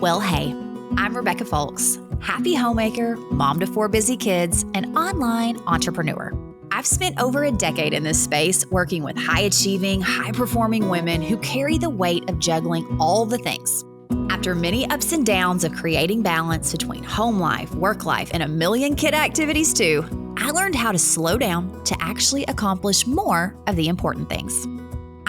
Well, hey, I'm Rebecca Folks, happy homemaker, mom to 4 busy kids, and online entrepreneur. I've spent over a decade in this space working with high-achieving, high-performing women who carry the weight of juggling all the things. After many ups and downs of creating balance between home life, work life, and a million kid activities too, I learned how to slow down to actually accomplish more of the important things.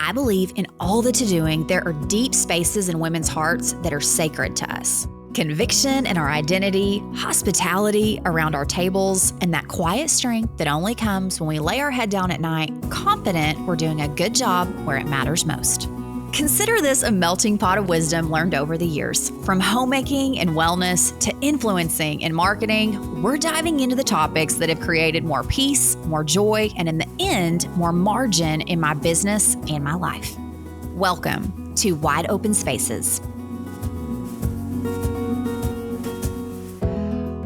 I believe in all the to-doing, there are deep spaces in women's hearts that are sacred to us. Conviction in our identity, hospitality around our tables, and that quiet strength that only comes when we lay our head down at night, confident we're doing a good job where it matters most. Consider this a melting pot of wisdom learned over the years. From homemaking and wellness to influencing and marketing, we're diving into the topics that have created more peace, more joy, and in the end, more margin in my business and my life. Welcome to Wide Open Spaces.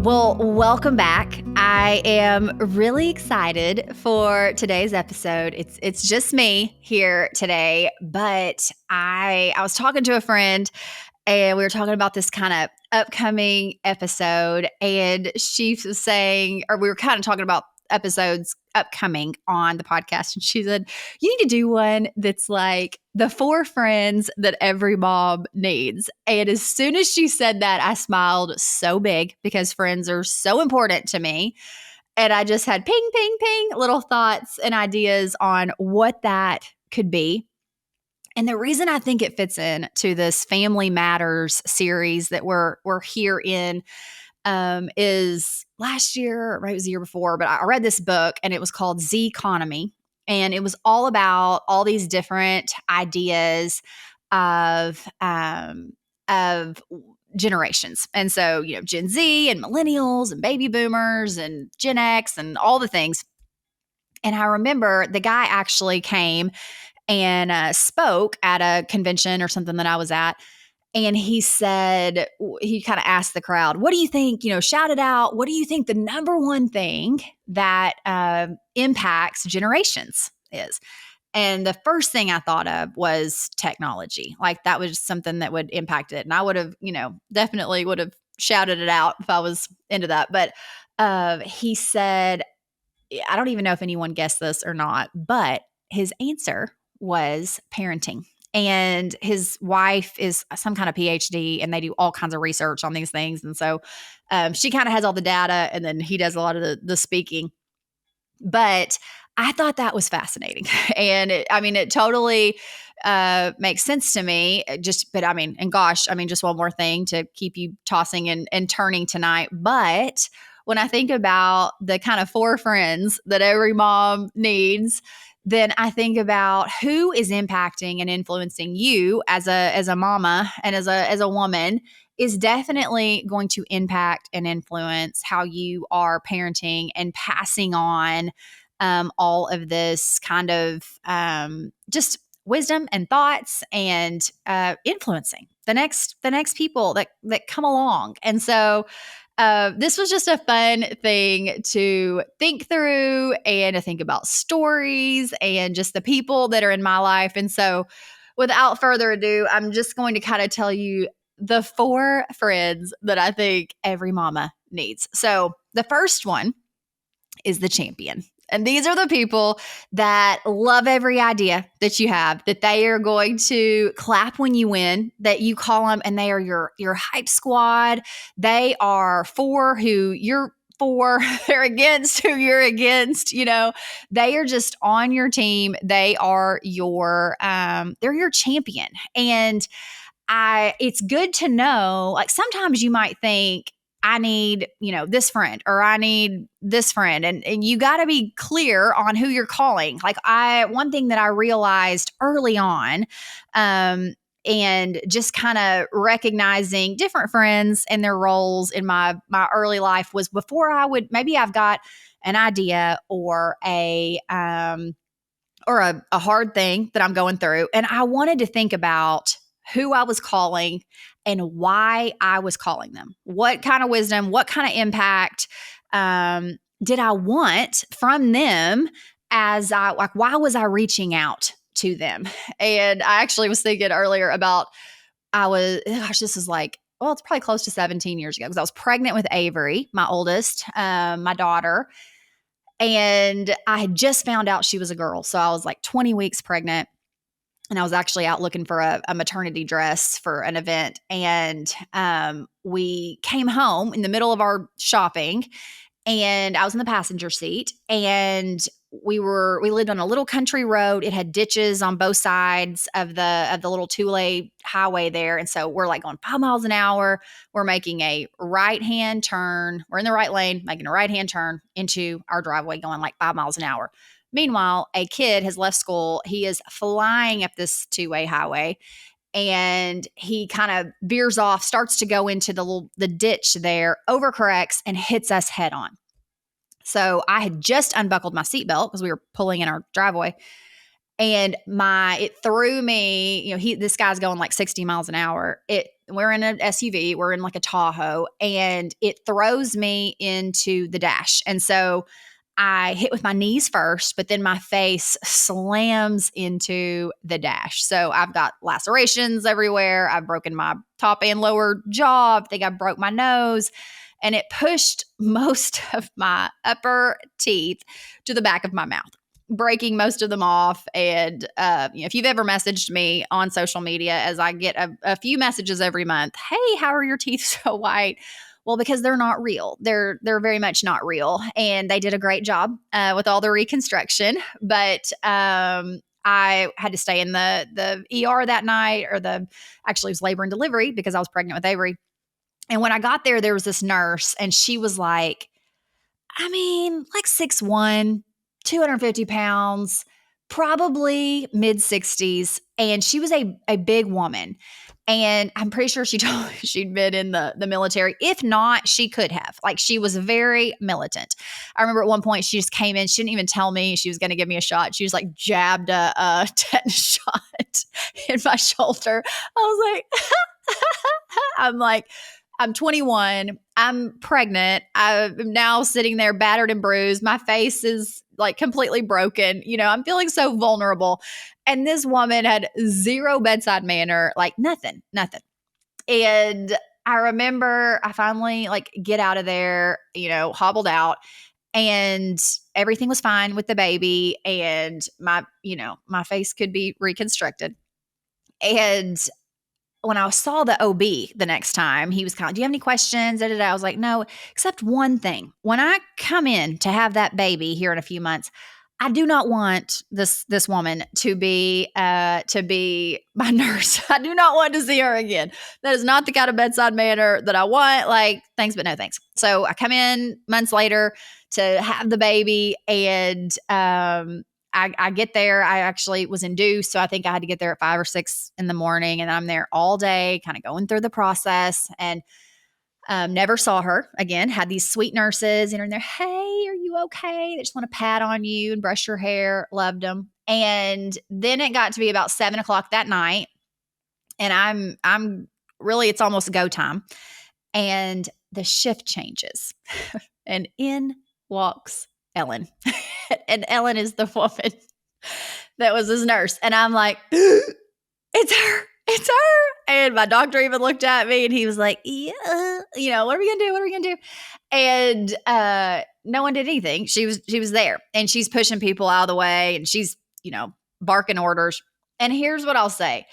Well, welcome back. I am really excited for today's episode. It's just me here today, but I was talking to a friend and we were talking about this kind of upcoming episode, and she was saying, or we were kind of talking about episodes upcoming on the podcast, and she said, you need to do one that's like the 4 friends that every mom needs. And as soon as she said that, I smiled so big because friends are so important to me. And I just had ping, ping, ping, little thoughts and ideas on what that could be. And the reason I think it fits in to this Family Matters series that we're here in is last year, right? It was the year before, but I read this book and it was called Z Economy. And it was all about all these different ideas of generations. And so, Gen Z and millennials and baby boomers and Gen X and all the things. And I remember the guy actually came and spoke at a convention or something that I was at. And he said, he kind of asked the crowd, what do you think, shout it out. What do you think the number one thing that impacts generations is? And the first thing I thought of was technology. Like that was something that would impact it. And I would have, definitely would have shouted it out if I was into that. But he said, I don't even know if anyone guessed this or not, but his answer was parenting. And his wife is some kind of PhD, and they do all kinds of research on these things. And so she kind of has all the data, and then he does a lot of the speaking. But I thought that was fascinating. And it totally makes sense to me. Just one more thing to keep you tossing and turning tonight. But when I think about the kind of 4 friends that every mom needs, then I think about who is impacting and influencing you as a mama and as a woman is definitely going to impact and influence how you are parenting and passing on all of this kind of just wisdom and thoughts and influencing the next people that come along. And so this was just a fun thing to think through and to think about stories and just the people that are in my life. And so without further ado, I'm just going to kind of tell you the 4 friends that I think every mama needs. So the first one is the champion. And these are the people that love every idea that you have, that they are going to clap when you win, that you call them and they are your hype squad. They are for who you're for, they're against who you're against. They are just on your team. They are they're your champion. And it's good to know, like sometimes you might think, I need, this friend, or I need this friend. And you got to be clear on who you're calling. Like one thing that I realized early on, and just kind of recognizing different friends and their roles in my early life was before maybe I've got an idea or a hard thing that I'm going through. And I wanted to think about who I was calling and why I was calling them. What kind of wisdom, what kind of impact did I want from them why was I reaching out to them? And I actually was thinking earlier about, this is like well, it's probably close to 17 years ago because I was pregnant with Avery, my oldest, my daughter. And I had just found out she was a girl. So I was like 20 weeks pregnant. And I was actually out looking for a maternity dress for an event. And we came home in the middle of our shopping, and I was in the passenger seat, and we lived on a little country road. It had ditches on both sides of the little two-lane highway there. And so we're like going 5 miles an hour. We're making a right-hand turn. We're in the right lane, making a right-hand turn into our driveway, going like 5 miles an hour. Meanwhile, a kid has left school. He is flying up this two-way highway, and he kind of veers off, starts to go into the ditch there, overcorrects, and hits us head on. So I had just unbuckled my seatbelt because we were pulling in our driveway, and it threw me. This guy's going like 60 miles an hour. We're in an SUV, we're in like a Tahoe, and it throws me into the dash, and so I hit with my knees first, but then my face slams into the dash. So I've got lacerations everywhere. I've broken my top and lower jaw. I think I broke my nose, and it pushed most of my upper teeth to the back of my mouth, breaking most of them off. And if you've ever messaged me on social media, as I get a few messages every month, hey, how are your teeth so white? Well, because they're not real. They're very much not real. And they did a great job with all the reconstruction. But I had to stay in the ER that night, actually it was labor and delivery because I was pregnant with Avery. And when I got there was this nurse, and she was like, like 6'1", 250 pounds, probably mid-60s. And she was a big woman. And I'm pretty sure she told me she'd been in the military. If not, she could have. Like, she was very militant. I remember at one point she just came in. She didn't even tell me she was going to give me a shot. She was like jabbed a tetanus shot in my shoulder. I was like, I'm 21. I'm pregnant. I'm now sitting there battered and bruised. My face is like completely broken. I'm feeling so vulnerable. And this woman had zero bedside manner, like nothing. And I remember I finally get out of there, hobbled out, and everything was fine with the baby, and my face could be reconstructed. And when I saw the OB the next time, he was kind of, do you have any questions? I was like, no, except one thing. When I come in to have that baby here in a few months, I do not want this woman to be my nurse. I do not want to see her again. That is not the kind of bedside manner that I want. Like, thanks, but no thanks. So I come in months later to have the baby, and I get there. I actually was induced, so I think I had to get there at 5 or 6 in the morning, and I'm there all day, kind of going through the process, and never saw her again. Had these sweet nurses, and they're, hey, are you okay? They just want to pat on you and brush your hair. Loved them. And then it got to be about 7 o'clock that night, and I'm really, it's almost go time, and the shift changes, and in walks Ellen. And Ellen is the woman that was his nurse. And I'm like, it's her. And my doctor even looked at me, and he was like, yeah, what are we going to do? And no one did anything. She was there, and she's pushing people out of the way, and she's, barking orders. And here's what I'll say.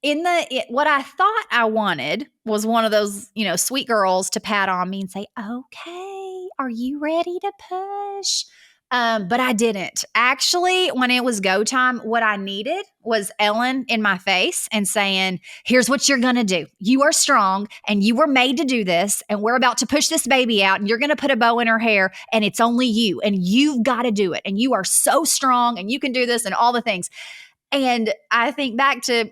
What I thought I wanted was one of those, sweet girls to pat on me and say, okay, are you ready to push? But I didn't. Actually, when it was go time, what I needed was Ellen in my face and saying, here's what you're going to do. You are strong, and you were made to do this, and we're about to push this baby out, and you're going to put a bow in her hair, and it's only you, and you've got to do it. And you are so strong, and you can do this, and all the things. And I think back to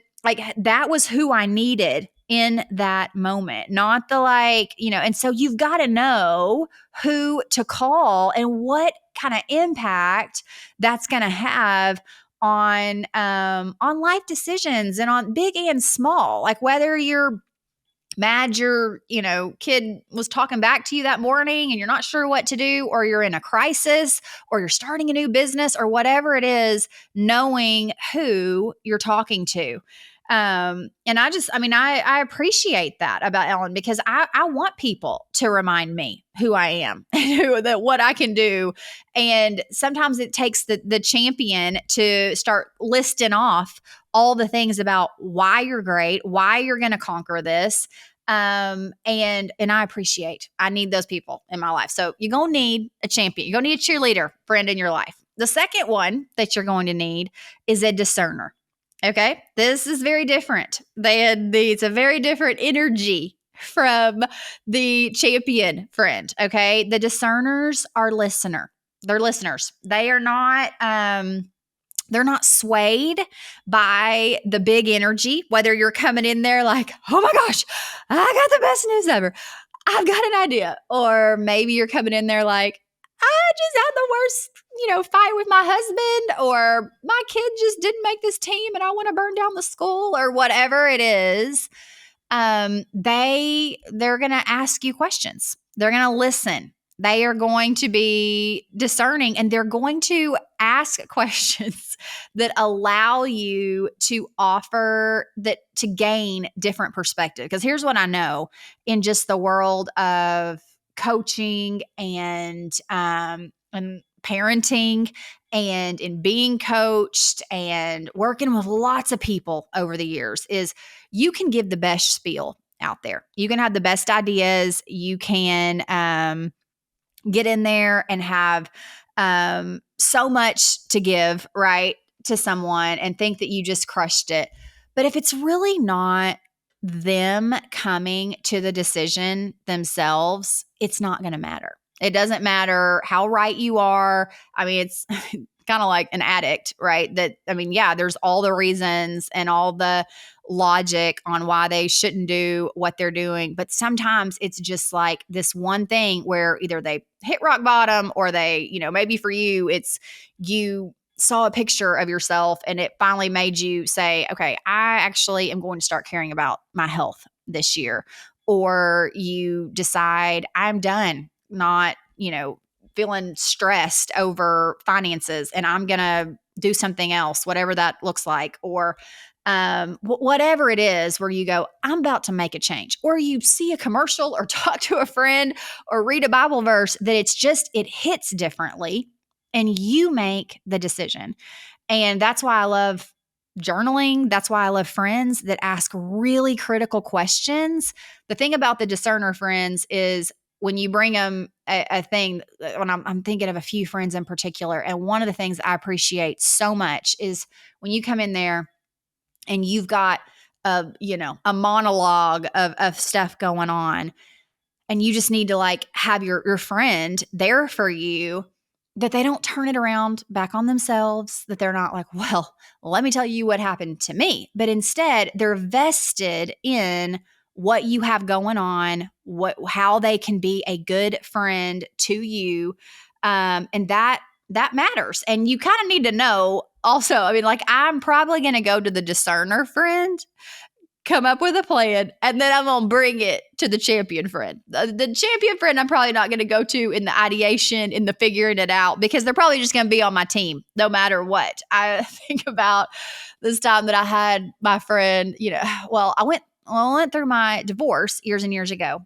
that was who I needed in that moment, not the and so you've got to know who to call and what kind of impact that's going to have on life decisions, and on big and small, like whether you're mad your kid was talking back to you that morning and you're not sure what to do, or you're in a crisis, or you're starting a new business, or whatever it is, knowing who you're talking to. And I appreciate that about Ellen because I want people to remind me who I am and that what I can do. And sometimes it takes the champion to start listing off all the things about why you're great, why you're going to conquer this. And I need those people in my life. So you're going to need a champion. You're going to need a cheerleader friend in your life. The second one that you're going to need is a discerner. Okay. This is very different. It's a very different energy from the champion friend. Okay. The discerners are They're listeners. They're not swayed by the big energy, whether you're coming in there like, oh my gosh, I got the best news ever. I've got an idea. Or maybe you're coming in there like, I just had the worst, fight with my husband, or my kid just didn't make this team and I want to burn down the school, or whatever it is. They're going to ask you questions. They're going to listen. They are going to be discerning, and they're going to ask questions that allow you to to gain different perspective. Because here's what I know in just the world of coaching and parenting and in being coached and working with lots of people over the years is you can give the best spiel out there. You can have the best ideas. You can get in there and have so much to give, right, to someone and think that you just crushed it. But if it's really not them coming to the decision themselves, it's not going to matter. It doesn't matter how right you are. I mean, it's kind of like an addict, right? There's all the reasons and all the logic on why they shouldn't do what they're doing. But sometimes it's just like this one thing where either they hit rock bottom or they, maybe for you, it's you saw a picture of yourself and it finally made you say, okay, I actually am going to start caring about my health this year. Or you decide I'm done not, feeling stressed over finances and I'm going to do something else, whatever that looks like. Or whatever it is where you go, I'm about to make a change. Or you see a commercial or talk to a friend or read a Bible verse that it hits differently and you make the decision. And that's why I love journaling. That's why I love friends that ask really critical questions. The thing about the discerner friends is when you bring them a thing, when I'm thinking of a few friends in particular, and one of the things I appreciate so much is when you come in there and you've got a monologue of stuff going on, and you just need to have your friend there for you, that they don't turn it around back on themselves, that they're not like, well, let me tell you what happened to me. But instead, they're vested in what you have going on, how they can be a good friend to you. And that matters. And you kind of need to know also, I'm probably going to go to the discerner friend, come up with a plan, and then I'm going to bring it to the champion friend. The champion friend I'm probably not going to go to in the ideation, in the figuring it out, because they're probably just going to be on my team no matter what. I think about this time that I had my friend, I went through my divorce years and years ago,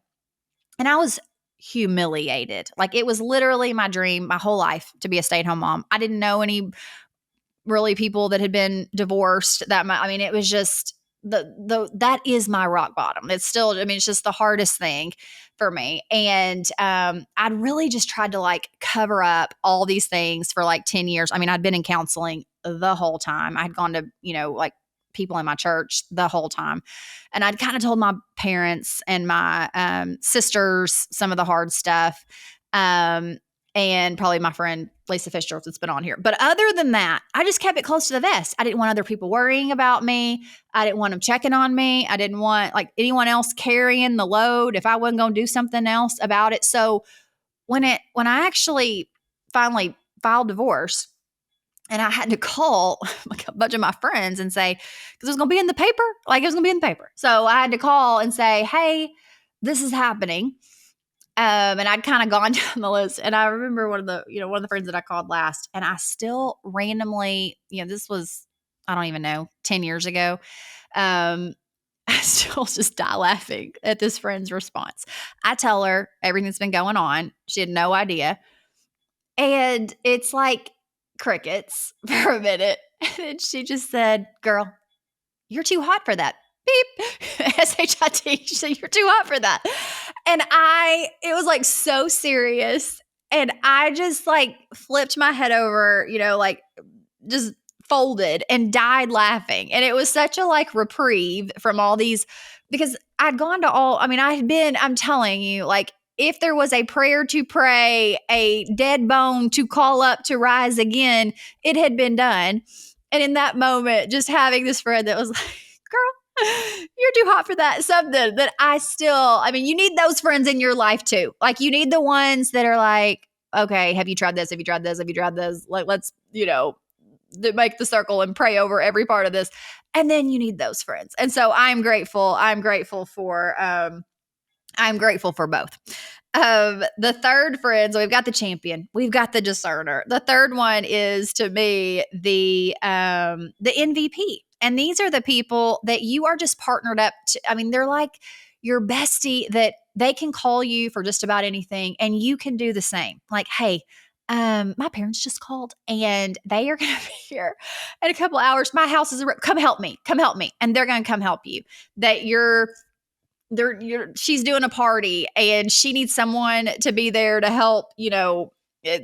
and I was humiliated. It was literally my dream my whole life to be a stay-at-home mom. I didn't know any really people that had been divorced it was just that is my rock bottom. It's still, it's just the hardest thing for me. And I'd really just tried to cover up all these things for 10 years. I'd been in counseling the whole time. I'd gone to, people in my church the whole time. And I'd kind of told my parents and my sisters some of the hard stuff. And probably my friend Lisa Fisher that's been on here. But other than that, I just kept it close to the vest. I didn't want other people worrying about me. I didn't want them checking on me. I didn't want anyone else carrying the load if I wasn't going to do something else about it. So when I actually finally filed divorce, and I had to call a bunch of my friends and say, because it was going to be in the paper, it was going to be in the paper. So I had to call and say, hey, this is happening. And I'd kind of gone down the list, and I remember one of the friends that I called last, and I still randomly, this was I don't even know, 10 years ago. Um, I still just die laughing at this friend's response. I tell her everything that's been going on. She had no idea. And it's like crickets for a minute. And then she just said, girl, you're too hot for that. Beep. S-H-I-T. She said, you're too hot for that. And it was like so serious. And I just like flipped my head over, like just folded and died laughing. And it was such a like reprieve from all these, because I'd gone to I'm telling you, like, if there was a prayer to pray, a dead bone to call up to rise again, it had been done. And in that moment, just having this friend that was like, girl, you're too hot for that. Something that you need those friends in your life too. Like, you need the ones that are like, okay, have you tried this? Have you tried this? Have you tried this? Like, let's, make the circle and pray over every part of this. And then you need those friends. And so I'm grateful. I'm grateful for both. The third friend, so we've got the champion, we've got the discerner. The third one is, to me, the MVP. And these are the people that you are just partnered up to. They're like your bestie, that they can call you for just about anything, and you can do the same. Like, hey, my parents just called and they are going to be here in a couple hours. My house is come help me, and they're going to come help you. That she's doing a party and she needs someone to be there to help,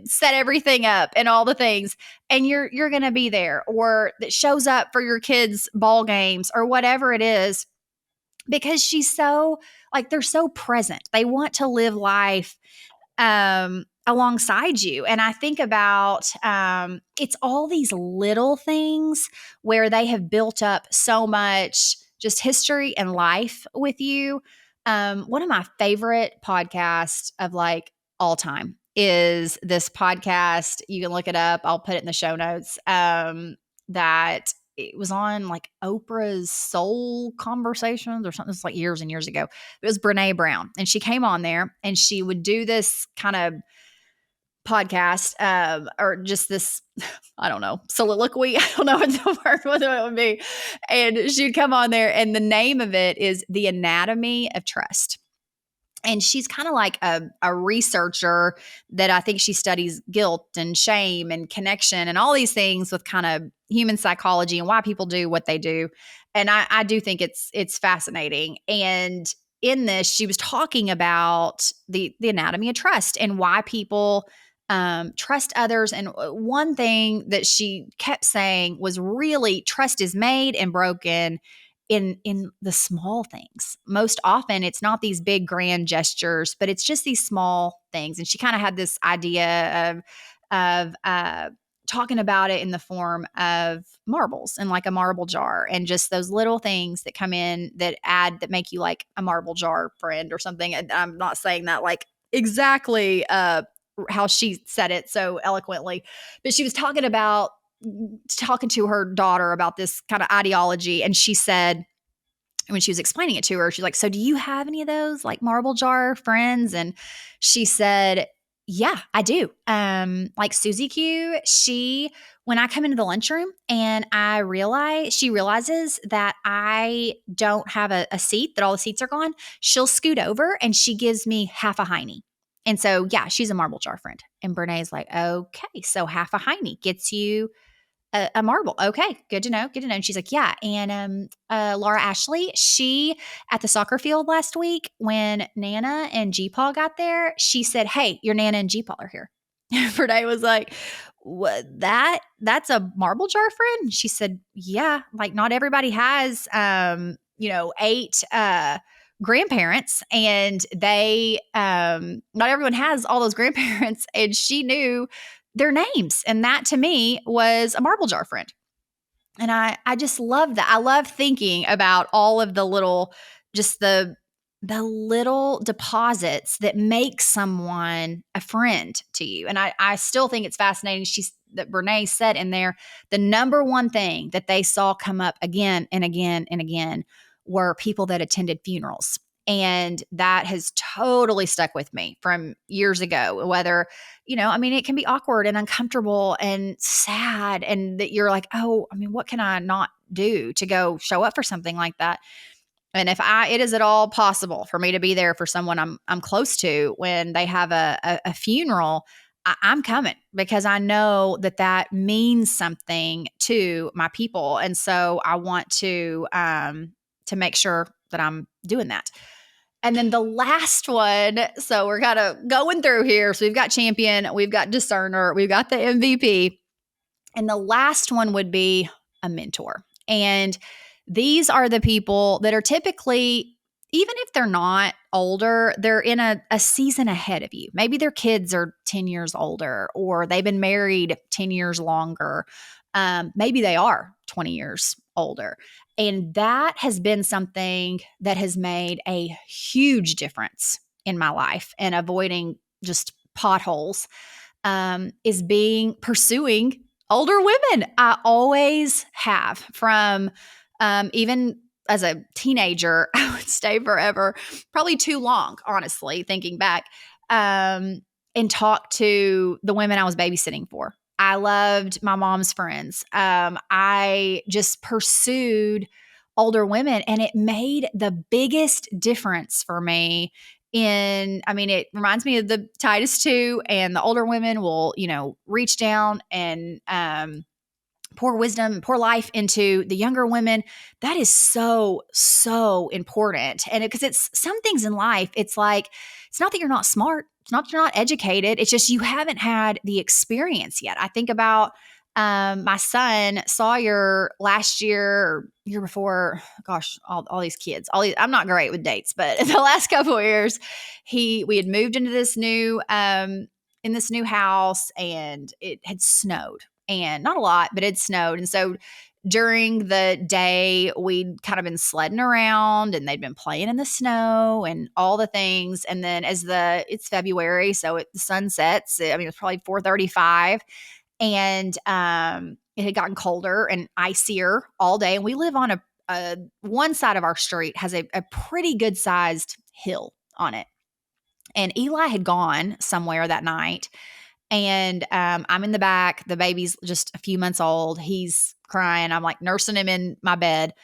set everything up and all the things. And you're going to be there, or that shows up for your kids' ball games or whatever it is, because she's so like, they're so present. They want to live life alongside you. And I think about it's all these little things where they have built up so much just history and life with you. One of my favorite podcasts of like all time is this podcast. You can look it up. I'll put it in the show notes. That it was on like Oprah's Soul Conversations or something. It's like years and years ago. It was Brene Brown, and she came on there and she would do this kind of podcast, or just this, I don't know, soliloquy. I don't know what the word what it would be. And she'd come on there, and the name of it is The Anatomy of Trust. And she's kind of like a researcher that I think she studies guilt and shame and connection and all these things with kind of human psychology and why people do what they do. And I do think it's fascinating. And in this, she was talking about the anatomy of trust and why people trust others. And one thing that she kept saying was, really, trust is made and broken in the small things. Most often it's not these big grand gestures, but it's just these small things. And she kind of had this idea of talking about it in the form of marbles and like a marble jar, and just those little things that come in that make you like a marble jar friend or something. And I'm not saying that like exactly how she said it so eloquently, but she was talking to her daughter about this kind of ideology. And she said, when she was explaining it to her, she's like, so do you have any of those like marble jar friends? And she said, yeah, I do. Like Susie Q, when I come into the lunchroom and she realizes that I don't have a seat, that all the seats are gone, she'll scoot over and she gives me half a hiney. And so, yeah, she's a marble jar friend. And Brené's like, okay, so half a hiney gets you a marble. Okay, good to know. Good to know. And she's like, yeah. And Laura Ashley, she at the soccer field last week when Nana and G-Paul got there, she said, hey, your Nana and G-Paul are here. Brene was like, what? That's a marble jar friend? And she said, yeah, like not everybody has 8 grandparents, and they not everyone has all those grandparents. And she knew their names, and that to me was a marble jar friend. And I just love that. I love thinking about all of the little, just the little deposits that make someone a friend to you. And I still think it's fascinating. That Brene said in there, the number one thing that they saw come up again and again and again were people that attended funerals. And that has totally stuck with me from years ago, whether, it can be awkward and uncomfortable and sad. And that you're like, oh, what can I not do to go show up for something like that? And if it is at all possible for me to be there for someone I'm close to when they have a funeral, I'm coming, because I know that means something to my people. And so I want to make sure that I'm doing that. And then the last one, so we're kind of going through here. So we've got champion, we've got discerner, we've got the MVP. And the last one would be a mentor. And these are the people that are typically, even if they're not older, they're in a season ahead of you. Maybe their kids are 10 years older, or they've been married 10 years longer. Maybe they are 20 years older. And that has been something that has made a huge difference in my life and avoiding just potholes, is pursuing older women. I always have, from even as a teenager. I would stay forever, probably too long, honestly, thinking back, and talk to the women I was babysitting for. I loved my mom's friends. I just pursued older women, and it made the biggest difference for me. It reminds me of the Titus 2, and the older women will, reach down and pour wisdom, pour life into the younger women. That is so, so important. And because it's some things in life, it's like, it's not that you're not smart. It's not that you're not educated. It's just you haven't had the experience yet. I think about my son Sawyer last year or year before. Gosh, all these kids. I'm not great with dates, but the last couple of years, we had moved into this new house, and it had snowed. And not a lot, but it snowed. And so during the day, we'd kind of been sledding around, and they'd been playing in the snow and all the things. And then it's February, so the sun sets. It was probably 4:35, and it had gotten colder and icier all day. And we live on one side of our street has a pretty good sized hill on it. And Eli had gone somewhere that night. And I'm in the back. The baby's just a few months old. He's crying. I'm like nursing him in my bed.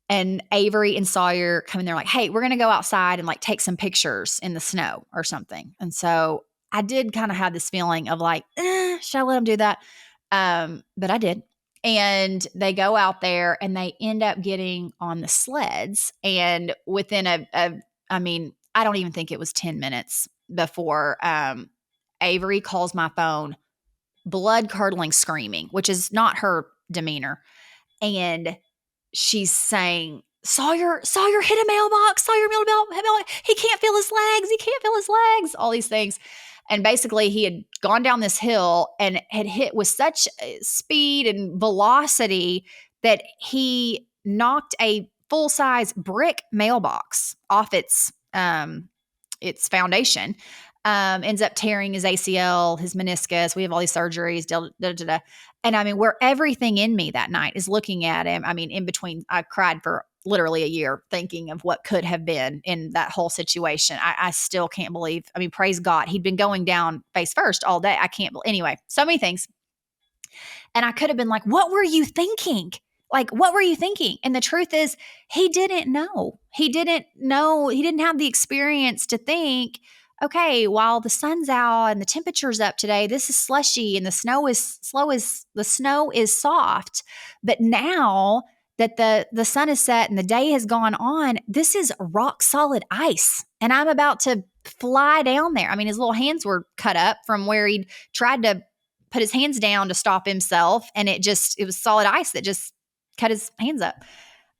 And Avery and Sawyer come in there like, hey, we're going to go outside and like take some pictures in the snow or something. And so I did kind of have this feeling of like, should I let them do that? But I did. And they go out there, and they end up getting on the sleds. And within I don't even think it was 10 minutes before Avery calls my phone, blood curdling screaming, which is not her demeanor. And she's saying, Sawyer hit a mailbox. Sawyer hit a mailbox. He can't feel his legs. He can't feel his legs. All these things. And basically he had gone down this hill and had hit with such speed and velocity that he knocked a full-size brick mailbox off its foundation. Ends up tearing his ACL, his meniscus. We have all these surgeries. And where everything in me that night is looking at him. In between, I cried for literally a year thinking of what could have been in that whole situation. I still can't believe, praise God. He'd been going down face first all day. I can't believe, anyway, so many things. And I could have been like, what were you thinking? Like, what were you thinking? And the truth is, he didn't know. He didn't know. He didn't have the experience to think, okay, while the sun's out and the temperature's up today, this is slushy and the snow is soft. But now that the sun is set and the day has gone on, this is rock solid ice. And I'm about to fly down there. His little hands were cut up from where he'd tried to put his hands down to stop himself. And it was solid ice that just cut his hands up.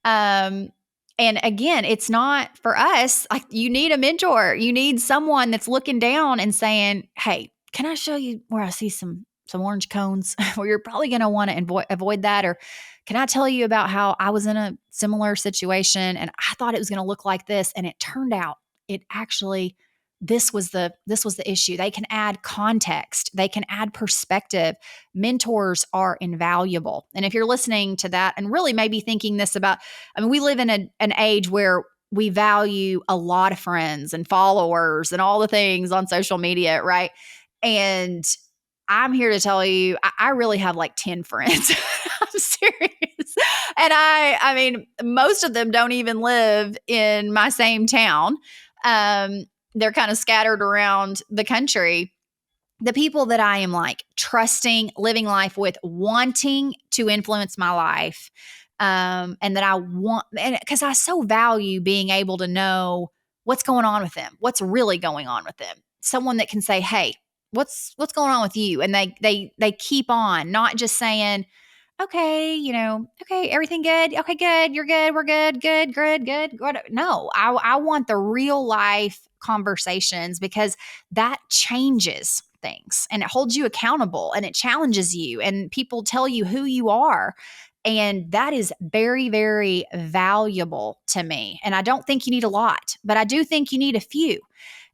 And again, it's not for us. Like, you need a mentor. You need someone that's looking down and saying, hey, can I show you where I see some orange cones where you're probably going to want to avoid that? Or can I tell you about how I was in a similar situation and I thought it was going to look like this, and it turned out this was the issue. They can add context. They can add perspective. Mentors are invaluable. And if you're listening to that and really maybe thinking this about, we live in an age where we value a lot of friends and followers and all the things on social media, right? And I'm here to tell you, I really have like 10 friends. I'm serious. And I mean, most of them don't even live in my same town. They're kind of scattered around the country. The people that I am like trusting, living life with, wanting to influence my life, and that I want, and because I so value being able to know what's going on with them, what's really going on with them. Someone that can say, "Hey, what's going on with you?" And they keep on, not just saying, "Okay, okay, everything good. Okay, good. You're good. We're good. Good, good, good." No, I want the real life conversations, because that changes things and it holds you accountable and it challenges you and people tell you who you are. And that is very, very valuable to me. And I don't think you need a lot, but I do think you need a few.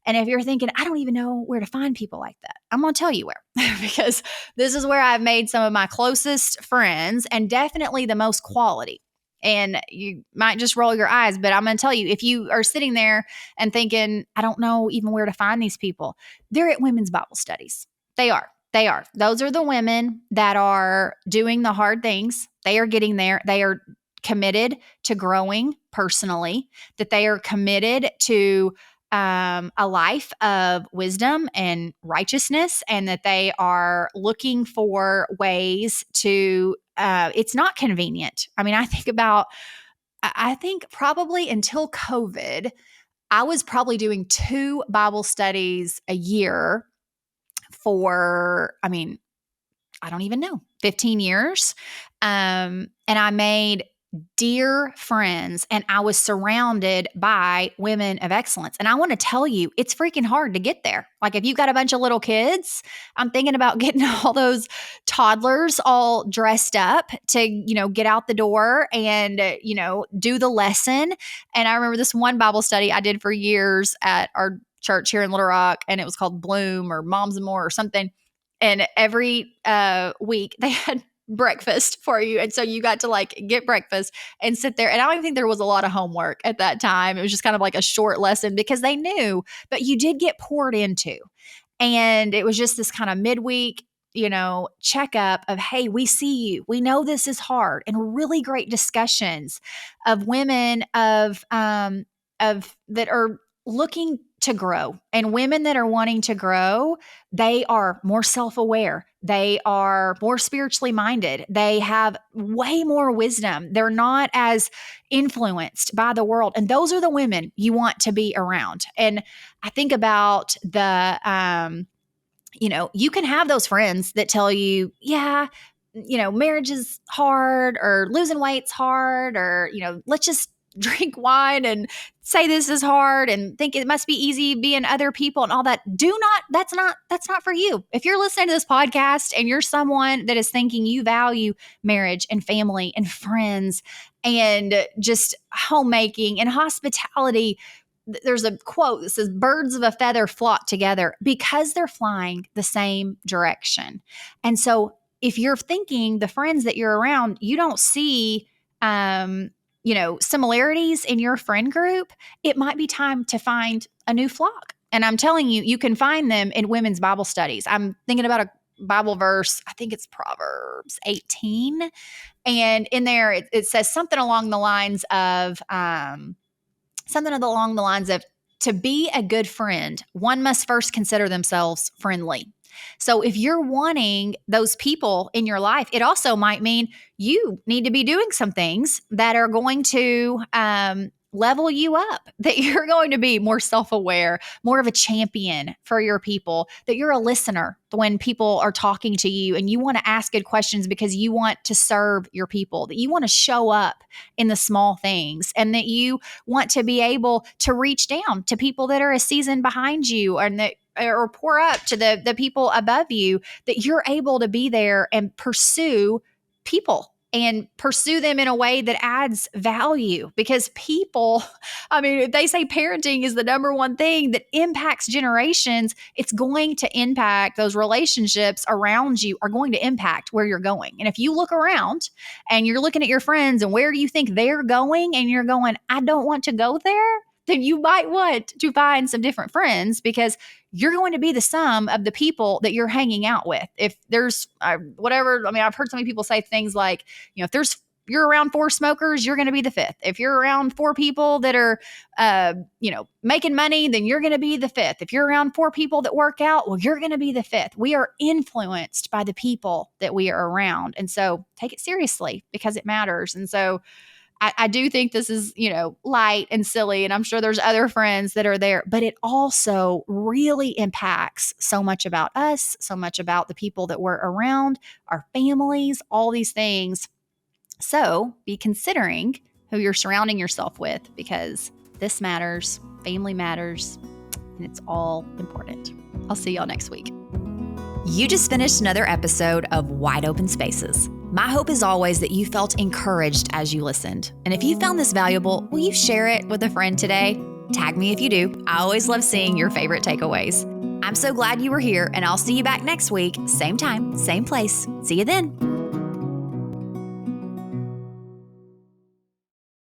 And if you're thinking, I don't even know where to find people like that, I'm going to tell you where, because this is where I've made some of my closest friends and definitely the most quality. And you might just roll your eyes, but I'm going to tell you, if you are sitting there and thinking, I don't know even where to find these people, they're at women's Bible studies. They are. They are. Those are the women that are doing the hard things. They are getting there. They are committed to growing personally, that they are committed to a life of wisdom and righteousness, and that they are looking for ways to, it's not convenient. I mean, I think probably until COVID, I was probably doing 2 Bible studies a year for, I don't even know, 15 years. And I made dear friends and I was surrounded by women of excellence. And I want to tell you, it's freaking hard to get there. Like if you've got a bunch of little kids, I'm thinking about getting all those toddlers all dressed up to, get out the door and, do the lesson. And I remember this one Bible study I did for years at our church here in Little Rock, and it was called Bloom or Moms and More or something. And every week they had breakfast for you. And so you got to like get breakfast and sit there. And I don't even think there was a lot of homework at that time. It was just kind of like a short lesson because they knew, but you did get poured into. And it was just this kind of midweek, checkup of, hey, we see you. We know this is hard, and really great discussions of women of that are looking to grow, and women that are wanting to grow. They are more self-aware. They are more spiritually minded. They have way more wisdom. They're not as influenced by the world. And those are the women you want to be around. And I think about you can have those friends that tell you, yeah, marriage is hard, or losing weight's hard, or, let's just drink wine and say this is hard and think it must be easy being other people and all that. That's not for you. If you're listening to this podcast and you're someone that is thinking you value marriage and family and friends and just homemaking and hospitality, there's a quote that says, birds of a feather flock together because they're flying the same direction. And so if you're thinking the friends that you're around, you don't see, similarities in your friend group, it might be time to find a new flock. And I'm telling you, you can find them in women's Bible studies. I'm thinking about a Bible verse. I think it's Proverbs 18. And in there, it says something along the lines of, to be a good friend, one must first consider themselves friendly. So if you're wanting those people in your life, it also might mean you need to be doing some things that are going to level you up, that you're going to be more self-aware, more of a champion for your people, that you're a listener when people are talking to you and you want to ask good questions because you want to serve your people, that you want to show up in the small things, and that you want to be able to reach down to people that are a season behind you, or pour up to the people above you, that you're able to be there and pursue people and pursue them in a way that adds value, because people, I mean, they say parenting is the number one thing that impacts generations. It's going to impact those relationships around you, are going to impact where you're going. And if you look around and you're looking at your friends and where you think they're going and you're going, I don't want to go there, then you might want to find some different friends, because you're going to be the sum of the people that you're hanging out with. If there's whatever, I mean, I've heard so many people say things like, if you're around 4 smokers, you're going to be the 5th. If you're around 4 people that are, making money, then you're going to be the 5th. If you're around 4 people that work out, well, you're going to be the 5th. We are influenced by the people that we are around. And so take it seriously, because it matters. And so I do think this is, light and silly, and I'm sure there's other friends that are there, but it also really impacts so much about us, so much about the people that we're around, our families, all these things. So be considering who you're surrounding yourself with, because this matters, family matters, and it's all important. I'll see y'all next week. You just finished another episode of Wide Open Spaces. My hope is always that you felt encouraged as you listened. And if you found this valuable, will you share it with a friend today? Tag me if you do. I always love seeing your favorite takeaways. I'm so glad you were here, and I'll see you back next week, same time, same place. See you then.